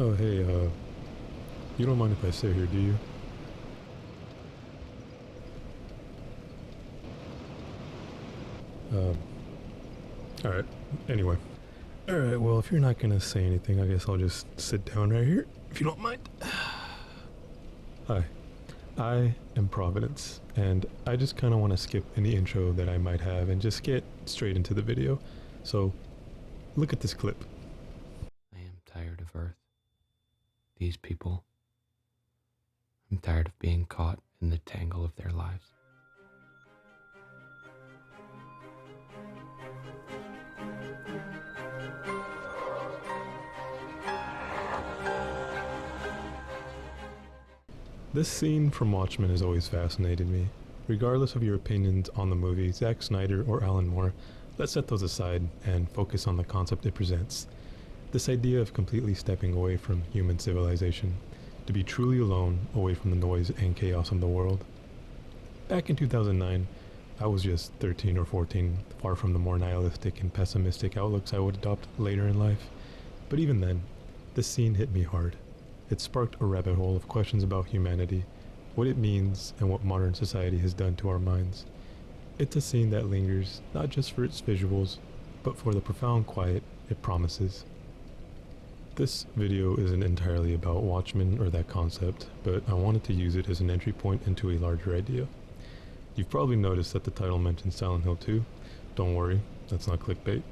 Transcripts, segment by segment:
Oh, hey, you don't mind if I sit here, do you? Alright, anyway. Alright, well, if you're not gonna say anything, I guess I'll just sit down right here, if you don't mind. Hi, I am Providence, and I just kinda wanna skip any intro that I might have and just get straight into the video. So, look at this clip. I am tired of Earth. These people. I'm tired of being caught in the tangle of their lives. This scene from Watchmen has always fascinated me. Regardless of your opinions on the movie, Zack Snyder or Alan Moore, let's set those aside and focus on the concept it presents. This idea of completely stepping away from human civilization, to be truly alone, away from the noise and chaos of the world. Back in 2009, I was just 13 or 14, far from the more nihilistic and pessimistic outlooks I would adopt later in life. But even then, this scene hit me hard. It sparked a rabbit hole of questions about humanity, what it means, and what modern society has done to our minds. It's a scene that lingers, not just for its visuals, but for the profound quiet it promises. This video isn't entirely about Watchmen or that concept, but I wanted to use it as an entry point into a larger idea. You've probably noticed that the title mentions Silent Hill 2. Don't worry, that's not clickbait.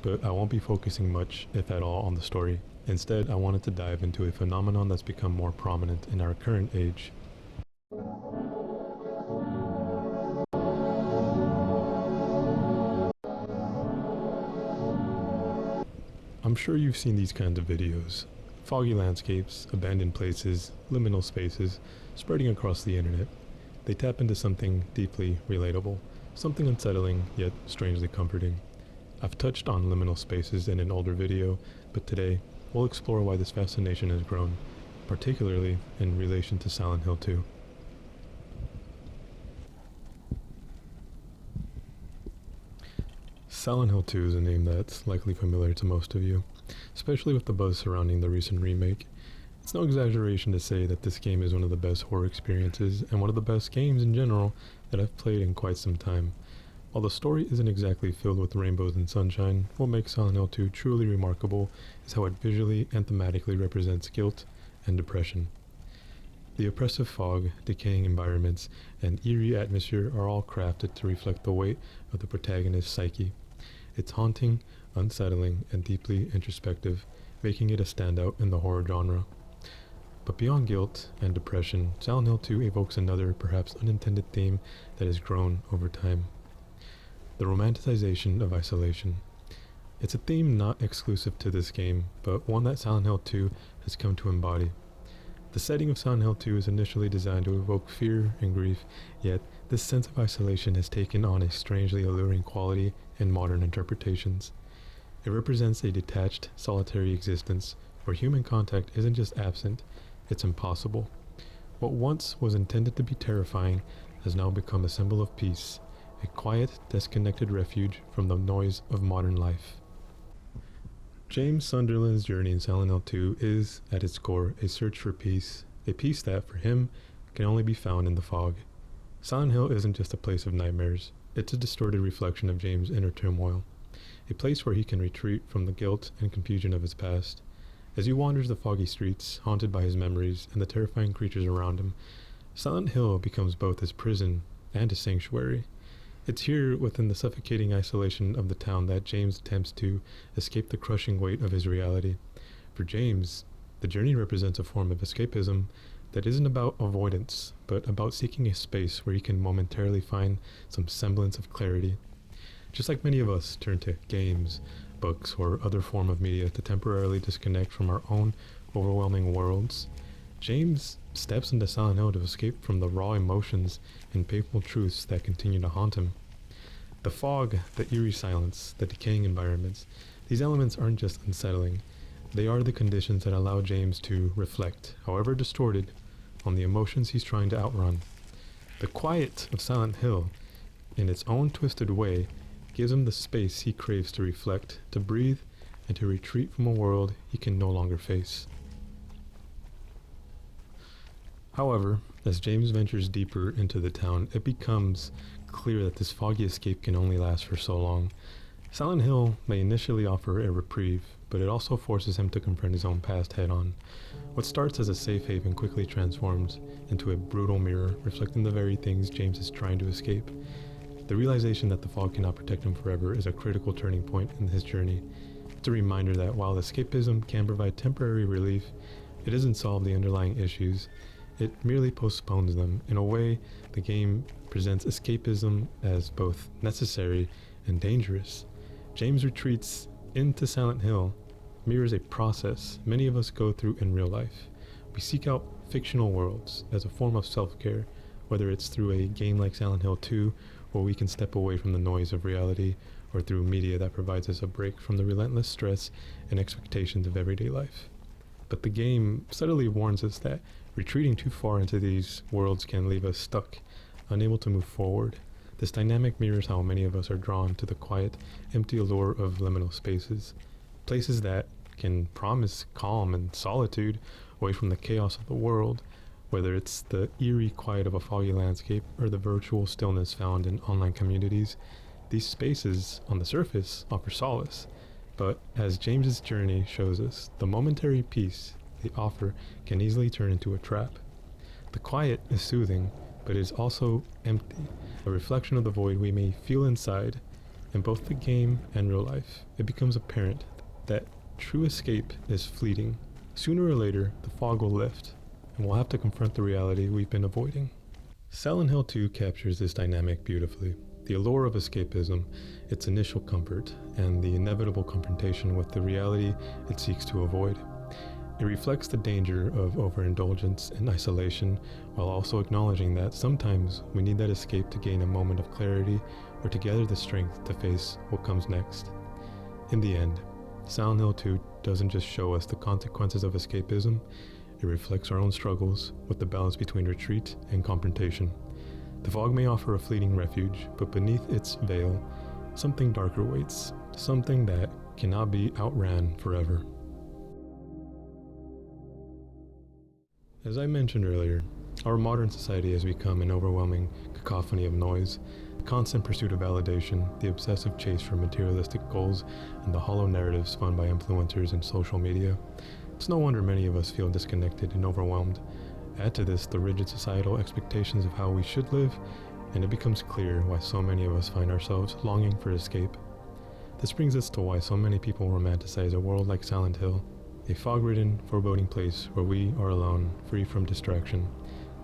But I won't be focusing much, if at all, on the story. Instead, I wanted to dive into a phenomenon that's become more prominent in our current age. I'm sure you've seen these kinds of videos. Foggy landscapes, abandoned places, liminal spaces, spreading across the internet. They tap into something deeply relatable, something unsettling yet strangely comforting. I've touched on liminal spaces in an older video, but today we'll explore why this fascination has grown, particularly in relation to Silent Hill 2. Silent Hill 2 is a name that's likely familiar to most of you, especially with the buzz surrounding the recent remake. It's no exaggeration to say that this game is one of the best horror experiences and one of the best games in general that I've played in quite some time. While the story isn't exactly filled with rainbows and sunshine, what makes Silent Hill 2 truly remarkable is how it visually and thematically represents guilt and depression. The oppressive fog, decaying environments, and eerie atmosphere are all crafted to reflect the weight of the protagonist's psyche. It's haunting, unsettling, and deeply introspective, making it a standout in the horror genre. But beyond guilt and depression, Silent Hill 2 evokes another, perhaps unintended theme that has grown over time. The romanticization of isolation. It's a theme not exclusive to this game, but one that Silent Hill 2 has come to embody. The setting of Silent Hill 2 is initially designed to evoke fear and grief, yet this sense of isolation has taken on a strangely alluring quality in modern interpretations. It represents a detached, solitary existence where human contact isn't just absent, it's impossible. What once was intended to be terrifying has now become a symbol of peace, a quiet, disconnected refuge from the noise of modern life. James Sunderland's journey in Silent Hill 2 is, at its core, a search for peace, a peace that, for him, can only be found in the fog. Silent Hill isn't just a place of nightmares, it's a distorted reflection of James' inner turmoil, a place where he can retreat from the guilt and confusion of his past. As he wanders the foggy streets, haunted by his memories and the terrifying creatures around him, Silent Hill becomes both his prison and his sanctuary. It's here, within the suffocating isolation of the town, that James attempts to escape the crushing weight of his reality. For James, the journey represents a form of escapism that isn't about avoidance, but about seeking a space where he can momentarily find some semblance of clarity. Just like many of us turn to games, books, or other form of media to temporarily disconnect from our own overwhelming worlds, James steps into Silent Hill to escape from the raw emotions and painful truths that continue to haunt him. The fog, the eerie silence, the decaying environments, these elements aren't just unsettling, they are the conditions that allow James to reflect, however distorted, on the emotions he's trying to outrun. The quiet of Silent Hill, in its own twisted way, gives him the space he craves to reflect, to breathe, and to retreat from a world he can no longer face. However, as James ventures deeper into the town, it becomes clear that this foggy escape can only last for so long. Silent Hill may initially offer a reprieve, but it also forces him to confront his own past head-on. What starts as a safe haven quickly transforms into a brutal mirror, reflecting the very things James is trying to escape. The realization that the fog cannot protect him forever is a critical turning point in his journey. It's a reminder that while escapism can provide temporary relief, it doesn't solve the underlying issues. It merely postpones them. In a way, the game presents escapism as both necessary and dangerous. James' retreats into Silent Hill mirrors a process many of us go through in real life. We seek out fictional worlds as a form of self-care, whether it's through a game like Silent Hill 2, where we can step away from the noise of reality, or through media that provides us a break from the relentless stress and expectations of everyday life. But the game subtly warns us that retreating too far into these worlds can leave us stuck, unable to move forward. This dynamic mirrors how many of us are drawn to the quiet, empty allure of liminal spaces, places that can promise calm and solitude away from the chaos of the world, whether it's the eerie quiet of a foggy landscape or the virtual stillness found in online communities. These spaces, on the surface, offer solace, but as James's journey shows us, the momentary peace they offer can easily turn into a trap. The quiet is soothing, but it is also empty, a reflection of the void we may feel inside. In both the game and real life, it becomes apparent that true escape is fleeting. Sooner or later, the fog will lift, and we'll have to confront the reality we've been avoiding. Silent Hill 2 captures this dynamic beautifully. The allure of escapism, its initial comfort, and the inevitable confrontation with the reality it seeks to avoid. It reflects the danger of overindulgence and isolation, while also acknowledging that sometimes we need that escape to gain a moment of clarity or to gather the strength to face what comes next. In the end, Silent Hill 2 doesn't just show us the consequences of escapism, it reflects our own struggles with the balance between retreat and confrontation. The fog may offer a fleeting refuge, but beneath its veil, something darker waits, something that cannot be outran forever. As I mentioned earlier, our modern society has become an overwhelming cacophony of noise. The constant pursuit of validation, the obsessive chase for materialistic goals, and the hollow narratives spun by influencers and social media. It's no wonder many of us feel disconnected and overwhelmed. Add to this the rigid societal expectations of how we should live, and it becomes clear why so many of us find ourselves longing for escape. This brings us to why so many people romanticize a world like Silent Hill, a fog-ridden, foreboding place where we are alone, free from distraction.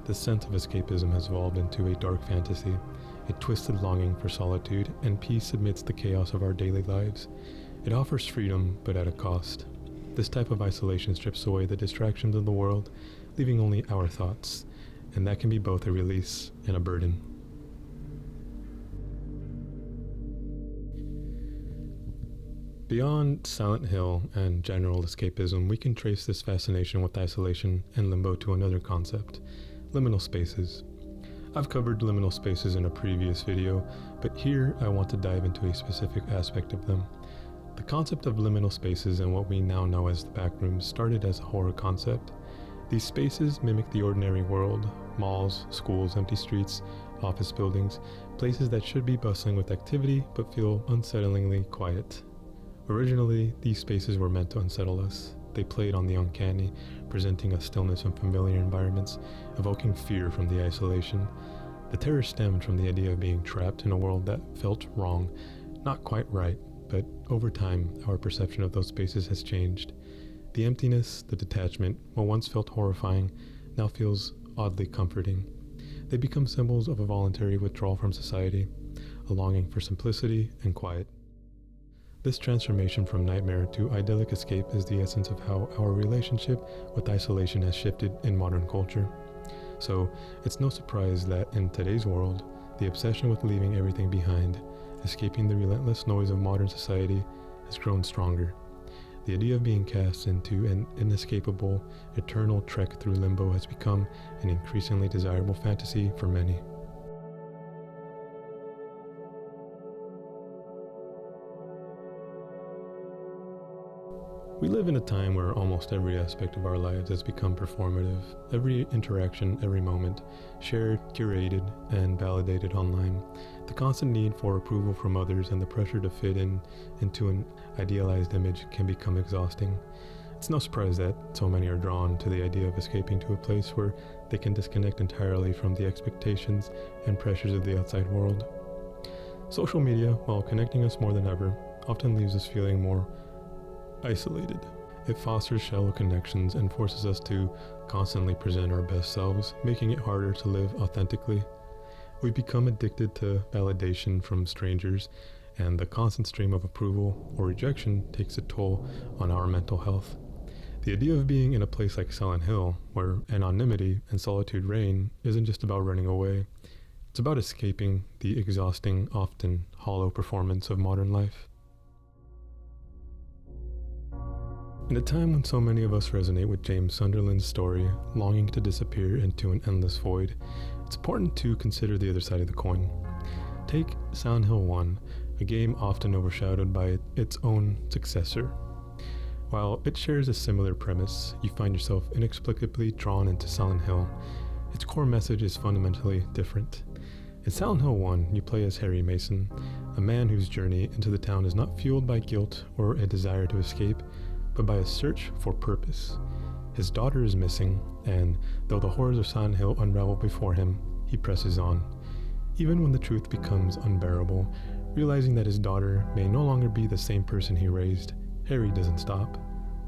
This sense of escapism has evolved into a dark fantasy, a twisted longing for solitude and peace amidst the chaos of our daily lives. It offers freedom, but at a cost. This type of isolation strips away the distractions of the world, leaving only our thoughts, and that can be both a release and a burden. Beyond Silent Hill and general escapism, we can trace this fascination with isolation and limbo to another concept, liminal spaces. I've covered liminal spaces in a previous video, but here I want to dive into a specific aspect of them. The concept of liminal spaces and what we now know as the backrooms started as a horror concept. These spaces mimic the ordinary world, malls, schools, empty streets, office buildings, places that should be bustling with activity but feel unsettlingly quiet. Originally, these spaces were meant to unsettle us. They played on the uncanny, presenting a stillness in familiar environments, evoking fear from the isolation. The terror stemmed from the idea of being trapped in a world that felt wrong, not quite right, but over time, our perception of those spaces has changed. The emptiness, the detachment, what once felt horrifying, now feels oddly comforting. They become symbols of a voluntary withdrawal from society, a longing for simplicity and quiet. This transformation from nightmare to idyllic escape is the essence of how our relationship with isolation has shifted in modern culture. So, it's no surprise that in today's world, the obsession with leaving everything behind, escaping the relentless noise of modern society, has grown stronger. The idea of being cast into an inescapable, eternal trek through limbo has become an increasingly desirable fantasy for many. We live in a time where almost every aspect of our lives has become performative. Every interaction, every moment, shared, curated, and validated online. The constant need for approval from others and the pressure to fit into an idealized image can become exhausting. It's no surprise that so many are drawn to the idea of escaping to a place where they can disconnect entirely from the expectations and pressures of the outside world. Social media, while connecting us more than ever, often leaves us feeling more isolated. It fosters shallow connections and forces us to constantly present our best selves, making it harder to live authentically. We become addicted to validation from strangers, and the constant stream of approval or rejection takes a toll on our mental health. The idea of being in a place like Silent Hill, where anonymity and solitude reign, isn't just about running away. It's about escaping the exhausting, often hollow performance of modern life. In a time when so many of us resonate with James Sunderland's story, longing to disappear into an endless void, it's important to consider the other side of the coin. Take Silent Hill 1, a game often overshadowed by its own successor. While it shares a similar premise, you find yourself inexplicably drawn into Silent Hill. Its core message is fundamentally different. In Silent Hill 1, you play as Harry Mason, a man whose journey into the town is not fueled by guilt or a desire to escape, but by a search for purpose. His daughter is missing, and though the horrors of Silent Hill unravel before him, he presses on. Even when the truth becomes unbearable, realizing that his daughter may no longer be the same person he raised, Harry doesn't stop.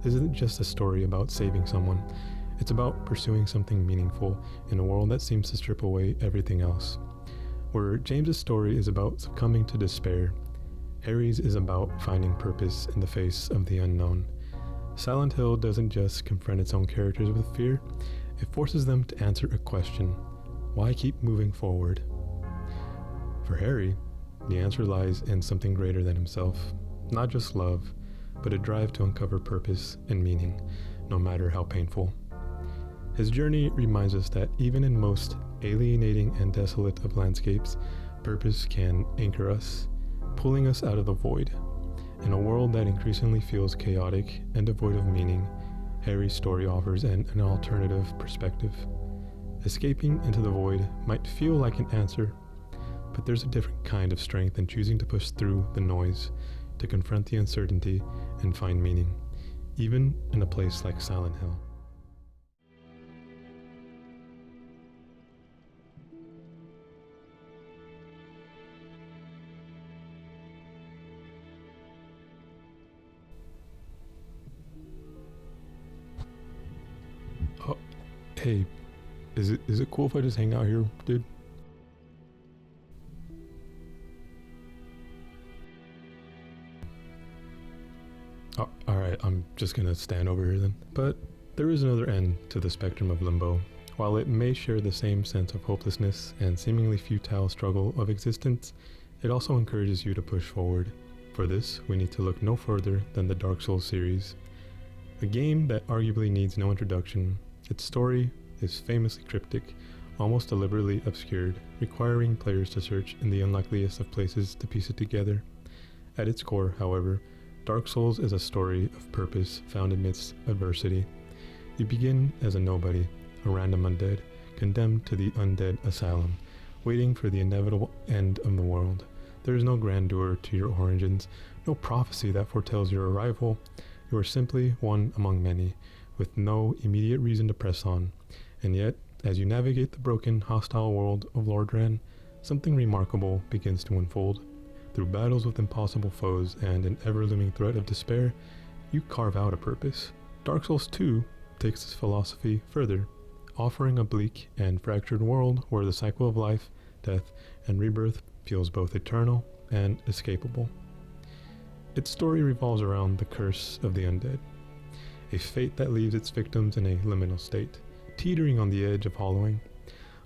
This isn't just a story about saving someone, it's about pursuing something meaningful in a world that seems to strip away everything else. Where James's story is about succumbing to despair, Harry's is about finding purpose in the face of the unknown. Silent Hill doesn't just confront its own characters with fear, it forces them to answer a question: why keep moving forward? For Harry, the answer lies in something greater than himself, not just love, but a drive to uncover purpose and meaning, no matter how painful. His journey reminds us that even in most alienating and desolate of landscapes, purpose can anchor us, pulling us out of the void. In a world that increasingly feels chaotic and devoid of meaning, Harry's story offers an alternative perspective. Escaping into the void might feel like an answer, but there's a different kind of strength in choosing to push through the noise, to confront the uncertainty and find meaning, even in a place like Silent Hill. Oh, hey, is it cool if I just hang out here, dude? Oh, alright, I'm just gonna stand over here then. But there is another end to the spectrum of Limbo. While it may share the same sense of hopelessness and seemingly futile struggle of existence, it also encourages you to push forward. For this, we need to look no further than the Dark Souls series. A game that arguably needs no introduction, its story is famously cryptic, almost deliberately obscured, requiring players to search in the unlikeliest of places to piece it together. At its core, however, Dark Souls is a story of purpose found amidst adversity. You begin as a nobody, a random undead, condemned to the undead asylum, waiting for the inevitable end of the world. There is no grandeur to your origins, no prophecy that foretells your arrival. You are simply one among many, with no immediate reason to press on. And yet, as you navigate the broken, hostile world of Lordran, something remarkable begins to unfold. Through battles with impossible foes and an ever-looming threat of despair, you carve out a purpose. Dark Souls 2 takes this philosophy further, offering a bleak and fractured world where the cycle of life, death, and rebirth feels both eternal and escapable. Its story revolves around the curse of the undead, a fate that leaves its victims in a liminal state, teetering on the edge of hollowing.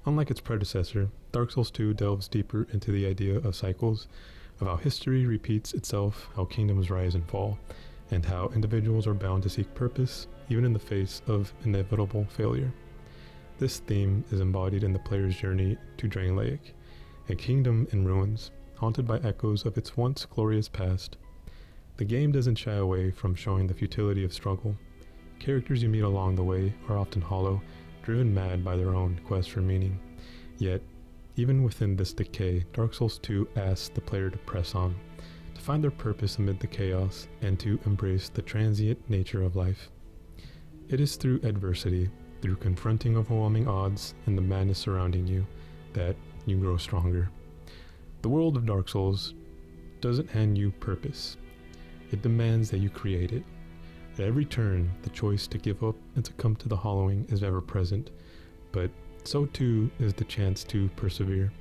Unlike its predecessor, Dark Souls 2 delves deeper into the idea of cycles, of how history repeats itself, how kingdoms rise and fall, and how individuals are bound to seek purpose even in the face of inevitable failure. This theme is embodied in the player's journey to Drangleic, a kingdom in ruins, haunted by echoes of its once glorious past. The game doesn't shy away from showing the futility of struggle. Characters you meet along the way are often hollow, driven mad by their own quest for meaning. Yet, even within this decay, Dark Souls 2 asks the player to press on, to find their purpose amid the chaos, and to embrace the transient nature of life. It is through adversity, through confronting overwhelming odds and the madness surrounding you, that you grow stronger. The world of Dark Souls doesn't hand you purpose. It demands that you create it. At every turn, the choice to give up and succumb to the hollowing is ever present, but so too is the chance to persevere.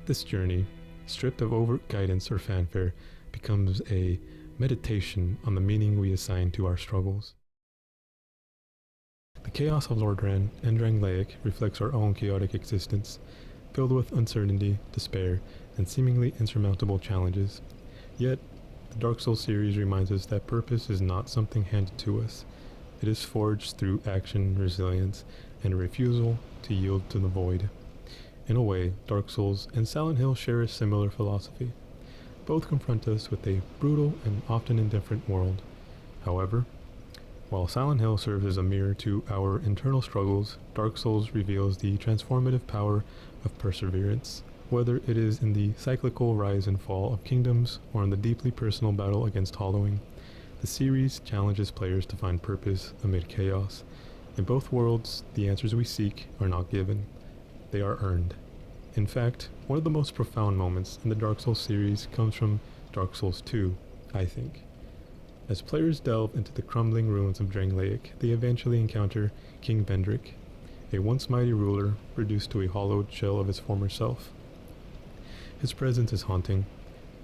This journey, stripped of overt guidance or fanfare, becomes a meditation on the meaning we assign to our struggles. The chaos of Lordran and Drangleic reflects our own chaotic existence, filled with uncertainty, despair, and seemingly insurmountable challenges. Yet, the Dark Souls series reminds us that purpose is not something handed to us. It is forged through action, resilience, and a refusal to yield to the void. In a way, Dark Souls and Silent Hill share a similar philosophy. Both confront us with a brutal and often indifferent world. However, while Silent Hill serves as a mirror to our internal struggles, Dark Souls reveals the transformative power of perseverance. Whether it is in the cyclical rise and fall of kingdoms or in the deeply personal battle against hollowing, the series challenges players to find purpose amid chaos. In both worlds, the answers we seek are not given, they are earned. In fact, one of the most profound moments in the Dark Souls series comes from Dark Souls 2, I think. As players delve into the crumbling ruins of Drangleic, they eventually encounter King Vendrick, a once mighty ruler reduced to a hollowed shell of his former self. His presence is haunting,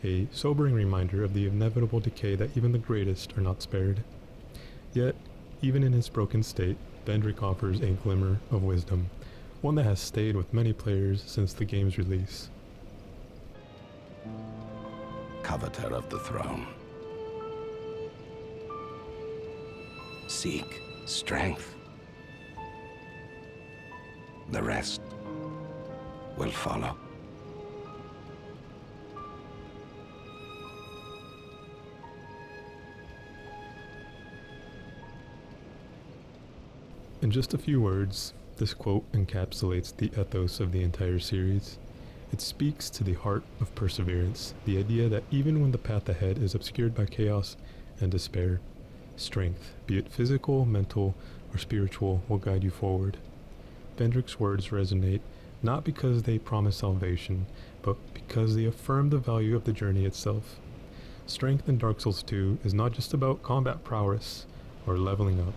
a sobering reminder of the inevitable decay that even the greatest are not spared. Yet, even in his broken state, Vendrick offers a glimmer of wisdom, one that has stayed with many players since the game's release. Coveter of the throne. Seek strength. The rest will follow. In just a few words, this quote encapsulates the ethos of the entire series. It speaks to the heart of perseverance, the idea that even when the path ahead is obscured by chaos and despair, strength, be it physical, mental, or spiritual, will guide you forward. Vendrick's words resonate not because they promise salvation, but because they affirm the value of the journey itself. Strength in Dark Souls 2 is not just about combat prowess or leveling up.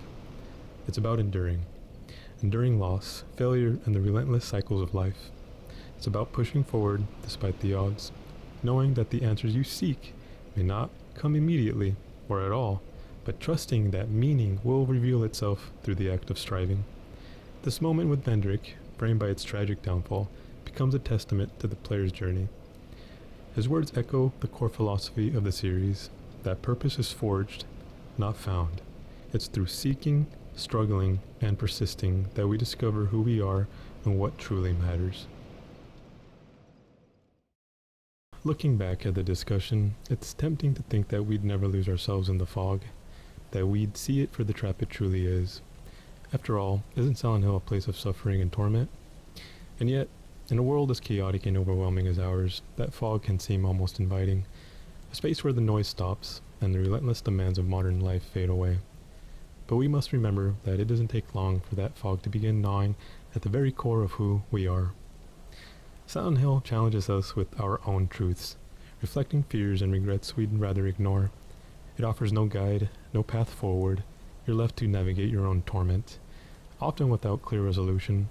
It's about enduring loss, failure, and the relentless cycles of life. It's about pushing forward despite the odds, knowing that the answers you seek may not come immediately or at all, but trusting that meaning will reveal itself through the act of striving. This moment with Vendrick, framed by its tragic downfall, becomes a testament to the player's journey. His words echo the core philosophy of the series, that purpose is forged, not found. It's through seeking, struggling, and persisting that we discover who we are and what truly matters. Looking back at the discussion, it's tempting to think that we'd never lose ourselves in the fog, that we'd see it for the trap it truly is. After all, isn't Silent Hill a place of suffering and torment? And yet, in a world as chaotic and overwhelming as ours, that fog can seem almost inviting, a space where the noise stops and the relentless demands of modern life fade away. But we must remember that it doesn't take long for that fog to begin gnawing at the very core of who we are. Silent Hill challenges us with our own truths, reflecting fears and regrets we'd rather ignore. It offers no guide, no path forward. You're left to navigate your own torment, often without clear resolution.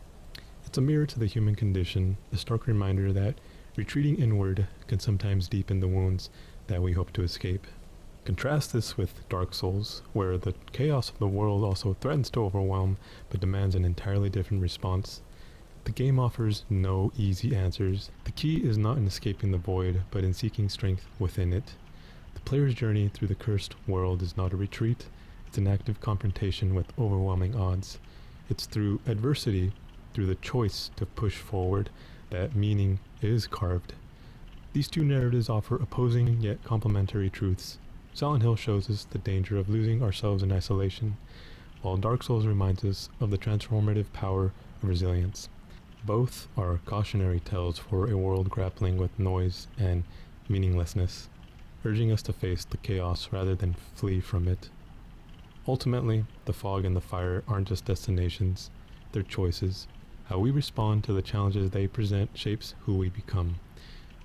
It's a mirror to the human condition, a stark reminder that retreating inward can sometimes deepen the wounds that we hope to escape. Contrast this with Dark Souls, where the chaos of the world also threatens to overwhelm, but demands an entirely different response. The game offers no easy answers. The key is not in escaping the void, but in seeking strength within it. The player's journey through the cursed world is not a retreat, it's an active confrontation with overwhelming odds. It's through adversity, through the choice to push forward, that meaning is carved. These two narratives offer opposing yet complementary truths. Silent Hill shows us the danger of losing ourselves in isolation, while Dark Souls reminds us of the transformative power of resilience. Both are cautionary tales for a world grappling with noise and meaninglessness, urging us to face the chaos rather than flee from it. Ultimately, the fog and the fire aren't just destinations, they're choices. How we respond to the challenges they present shapes who we become.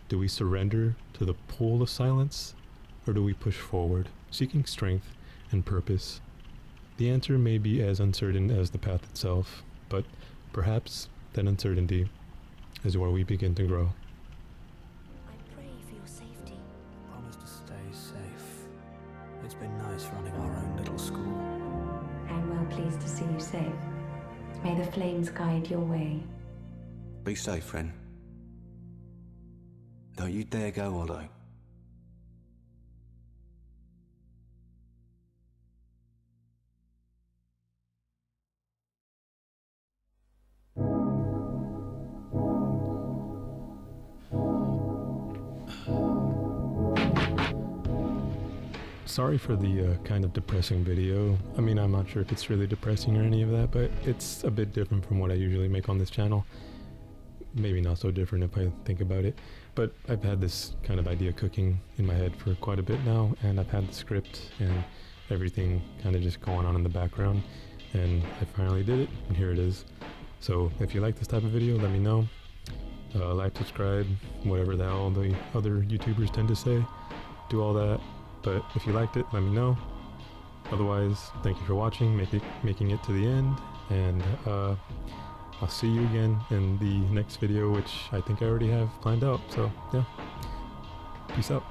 Do we surrender to the pull of silence, or do we push forward, seeking strength and purpose? The answer may be as uncertain as the path itself, but perhaps that uncertainty is where we begin to grow. I pray for your safety. Promise to stay safe. It's been nice running our own little school. I'm well pleased to see you safe. May the flames guide your way. Be safe, friend. Don't you dare go alone. Sorry for the kind of depressing video. I mean, I'm not sure if it's really depressing or any of that, but it's a bit different from what I usually make on this channel. Maybe not so different if I think about it, but I've had this kind of idea cooking in my head for quite a bit now, and I've had the script and everything kind of just going on in the background, and I finally did it, and here it is. So if you like this type of video, let me know. Like, subscribe, whatever the hell the other YouTubers tend to say. Do all that. But if you liked it, let me know. Otherwise, thank you for watching, making it to the end, and I'll see you again in the next video, which I think I already have planned out. So yeah, peace out.